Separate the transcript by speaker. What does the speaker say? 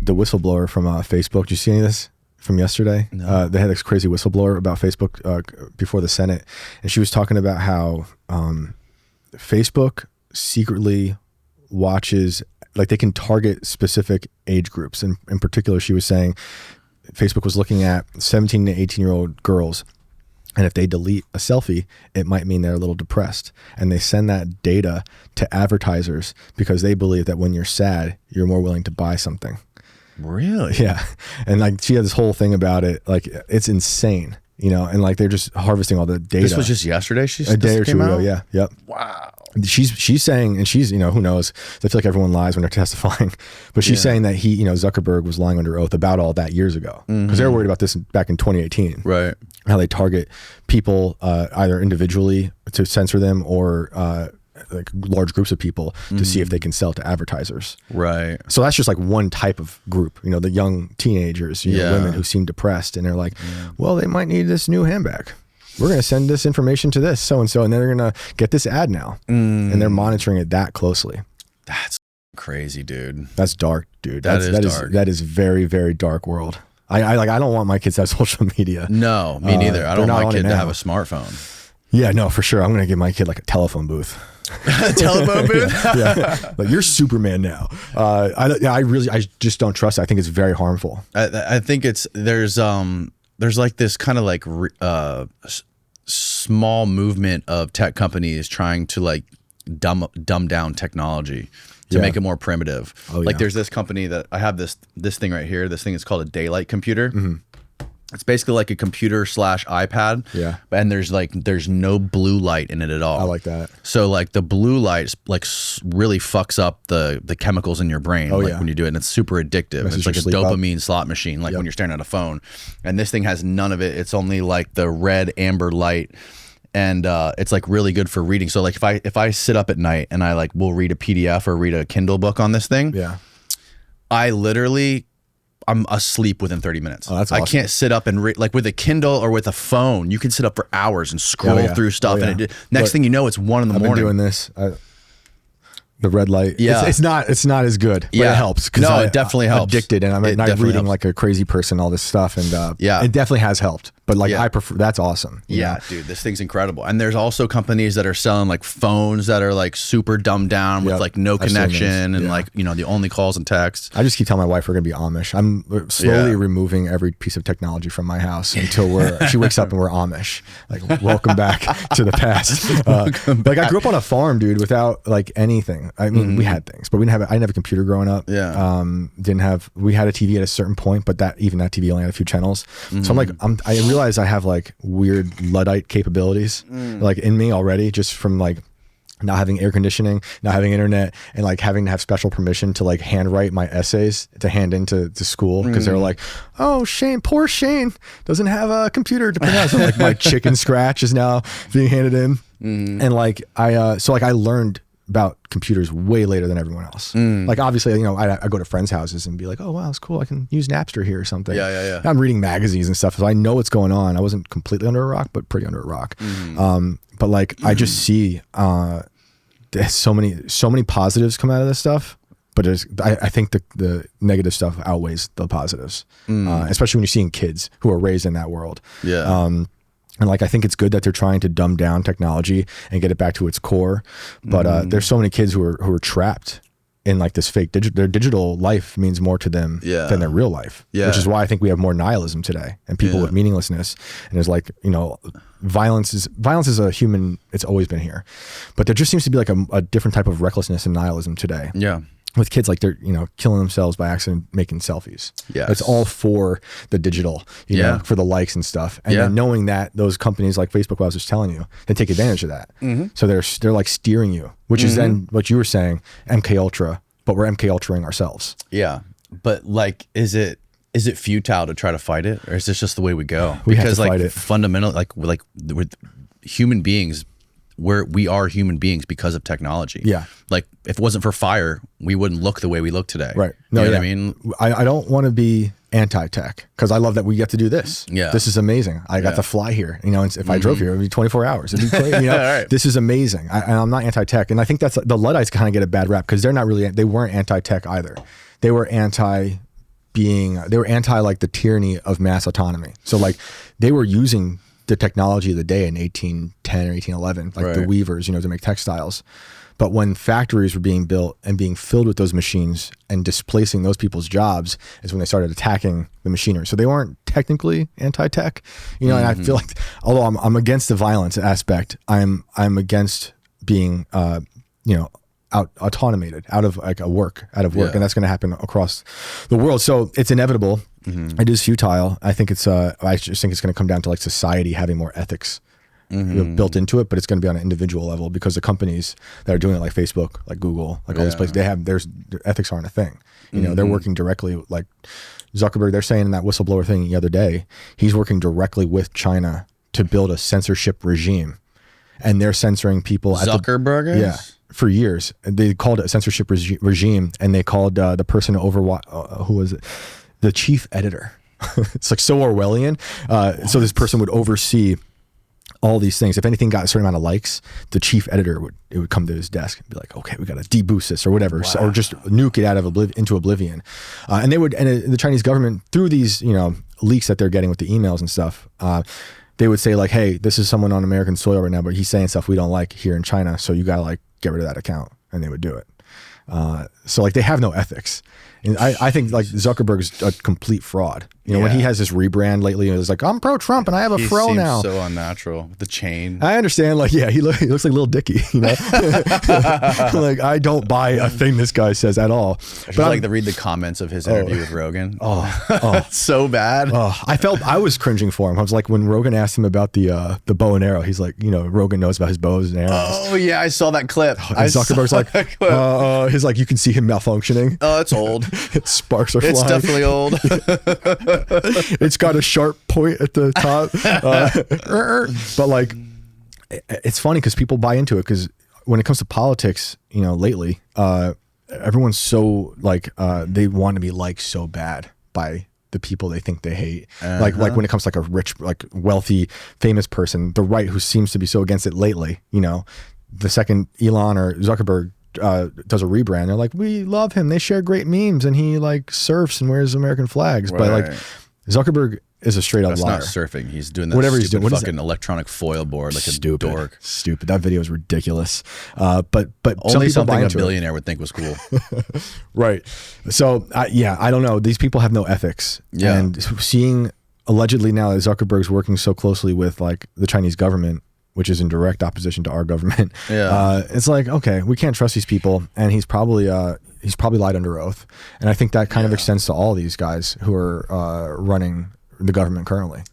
Speaker 1: the whistleblower from Facebook. Did you see any of this from yesterday?
Speaker 2: No.
Speaker 1: They had this crazy whistleblower about Facebook before the Senate, and she was talking about how Facebook secretly watches, like they can target specific age groups. And in particular, she was saying Facebook was looking at 17 to 18-year-old girls, and if they delete a selfie, it might mean they're a little depressed. And they send that data to advertisers because they believe that when you're sad, you're more willing to buy something.
Speaker 2: Really?
Speaker 1: Yeah. And like she had this whole thing about it. Like it's insane, you know, and like they're just harvesting all the data.
Speaker 2: This was just yesterday?
Speaker 1: A day or two ago. Yeah. Yep.
Speaker 2: Wow.
Speaker 1: She's saying, and she's, you know, who knows? I feel like everyone lies when they're testifying, but she's saying that he, you know, Zuckerberg was lying under oath about all that years ago because they were worried about this back in 2018.
Speaker 2: Right.
Speaker 1: How they target people either individually to censor them or like large groups of people to see if they can sell to advertisers.
Speaker 2: Right.
Speaker 1: So that's just like one type of group, you know, the young teenagers, you know, women who seem depressed and they're like, well, they might need this new handbag. We're going to send this information to this so-and-so, and then they're going to get this ad now. And they're monitoring it that closely.
Speaker 2: That's crazy, dude.
Speaker 1: That's dark, dude.
Speaker 2: That is dark.
Speaker 1: That is very, very dark world. I don't want my kids to have social media.
Speaker 2: No, me neither. I don't want my kid to have a smartphone.
Speaker 1: Yeah, no, for sure. I'm going to give my kid like a telephone booth.
Speaker 2: A telephone booth?
Speaker 1: Yeah. Like you're Superman now. I just don't trust it. I think it's very harmful.
Speaker 2: I think there's like this kind of like small movement of tech companies trying to like dumb down technology to make it more primitive. Like there's this company that I have this thing right here. This thing is called a daylight computer. It's basically like a computer / iPad. Yeah. And there's no blue light in it at all.
Speaker 1: I like that.
Speaker 2: So like the blue light like really fucks up the chemicals in your brain when you do it, and it's super addictive. It's like a dopamine slot machine, like when you're staring at a phone. And this thing has none of it. It's only like the red amber light. And it's like really good for reading. So like if I sit up at night and I like will read a PDF or read a Kindle book on this thing, I'm asleep within 30 minutes.
Speaker 1: Oh, that's awesome.
Speaker 2: I can't sit up and read, like with a Kindle or with a phone, you can sit up for hours and scroll through stuff. And next thing you know, it's 1 in the morning.
Speaker 1: I've been doing this. The red light. Yeah. It's not as good, but it helps.
Speaker 2: No, it definitely helps.
Speaker 1: Addicted, and I'm at night reading like a crazy person, all this stuff. And it definitely has helped. But like I prefer, that's awesome.
Speaker 2: Yeah, dude, this thing's incredible. And there's also companies that are selling like phones that are like super dumbed down with like no connection and like, you know, the only calls and texts.
Speaker 1: I just keep telling my wife we're going to be Amish. I'm slowly removing every piece of technology from my house until she wakes up and we're Amish. Like, welcome back to the past. Like I grew up on a farm, dude, without like anything. I mean, we had things, but I didn't have a computer growing up. Yeah. We had a TV at a certain point, but that TV only had a few channels. So I realize I have like weird Luddite capabilities like in me already, just from like not having air conditioning, not having internet, and like having to have special permission to like handwrite my essays to hand into school because they're like, oh, poor Shane doesn't have a computer to print out. So like my chicken scratch is now being handed in. And like I learned about computers way later than everyone else. Like obviously, you know, I go to friends' houses and be like, oh wow, that's cool. I can use Napster here or something. Yeah. I'm reading magazines and stuff, so I know what's going on. I wasn't completely under a rock, but pretty under a rock. But like I just see there's so many positives come out of this stuff. But I think the negative stuff outweighs the positives, especially when you're seeing kids who are raised in that world. Yeah. And like, I think it's good that they're trying to dumb down technology and get it back to its core. But there's so many kids who are trapped in like this fake their digital life means more to them than their real life. Yeah. Which is why I think we have more nihilism today and people with meaninglessness. And there's like, you know, violence is a human, it's always been here. But there just seems to be like a different type of recklessness and nihilism today. Yeah. With kids, like they're, you know, killing themselves by accident making selfies. Yeah, it's all for the digital, you know, for the likes and stuff. And then knowing that those companies like Facebook, what I was just telling you, they take advantage of that. So they're like steering you, which is then what you were saying, MK Ultra, but we're MK Ultraing ourselves. Yeah, but like, is it futile to try to fight it, or is this just the way we go? Because like fundamental, like with human beings. We are human beings because of technology. Yeah. Like if it wasn't for fire, we wouldn't look the way we look today. Right. No, you know what I mean? I don't want to be anti-tech because I love that we get to do this. Yeah. This is amazing. I got to fly here. You know, if I drove here, it would be 24 hours. It'd be great. You know, This is amazing. I'm not anti-tech. And I think that's the Luddites kind of get a bad rap because they weren't anti-tech either. They were anti they were anti like the tyranny of mass autonomy. So like they were using the technology of the day in 1810 or 1811, like the weavers, you know, to make textiles. But when factories were being built and being filled with those machines and displacing those people's jobs is when they started attacking the machinery. So they weren't technically anti-tech, you know, and I feel like, although I'm against the violence aspect, I'm against being, you know, automated out of work, and that's going to happen across the world. So it's inevitable. It is futile. I think I just think it's going to come down to like society having more ethics you know, built into it, but it's going to be on an individual level because the companies that are doing it, like Facebook, like Google, like all these places, their ethics aren't a thing. You know, they're working directly, like Zuckerberg, they're saying in that whistleblower thing the other day, he's working directly with China to build a censorship regime, and they're censoring people.
Speaker 2: Zuckerberg is?
Speaker 1: Yeah. For years, they called it a censorship regime, and they called the person who was it? The chief editor. It's like so Orwellian. So this person would oversee all these things. If anything got a certain amount of likes, the chief editor would come to his desk and be like, "Okay, we got to deboost this or whatever, or just nuke it out of into oblivion." And the Chinese government, through these leaks that they're getting with the emails and stuff, they would say like, "Hey, this is someone on American soil right now, but he's saying stuff we don't like here in China, so you gotta like get rid of that account," and they would do it. So like they have no ethics. And I think like Zuckerberg's a complete fraud. You know, when he has this rebrand lately, and it's like, I'm pro-Trump and I have a fro now.
Speaker 2: So unnatural. The chain.
Speaker 1: I understand. Like, yeah, he looks like Little Dicky, you know? Like, I don't buy a thing this guy says at all.
Speaker 2: I just like to read the comments of his interview with Rogan. It's so bad.
Speaker 1: I was cringing for him. I was like, when Rogan asked him about the bow and arrow, he's like, Rogan knows about his bows and arrows.
Speaker 2: Oh yeah, I saw that clip.
Speaker 1: And Zuckerberg's like, he's like, you can see him malfunctioning.
Speaker 2: Oh, it's old.
Speaker 1: Sparks are flying.
Speaker 2: It's definitely old.
Speaker 1: It's got a sharp point at the top. But like, it's funny because people buy into it, because when it comes to politics, lately, everyone's so like, they want to be liked so bad by the people they think they hate. Like when it comes to like a rich, like wealthy, famous person, the right, who seems to be so against it lately, the second Elon or Zuckerberg does a rebrand, they're like, we love him, they share great memes, and he like surfs and wears American flags. But like Zuckerberg is a straight up liar.
Speaker 2: That's not surfing. He's doing that
Speaker 1: whatever he's doing. What
Speaker 2: fucking electronic foil board like a dork.
Speaker 1: Stupid. That video is ridiculous. But
Speaker 2: only something a billionaire would think was cool.
Speaker 1: Right. So I don't know. These people have no ethics. Yeah. And seeing allegedly now that Zuckerberg's working so closely with like the Chinese government, which is in direct opposition to our government. Yeah. It's like, okay, we can't trust these people, and he's probably lied under oath. And I think that kind of extends to all these guys who are running the government currently.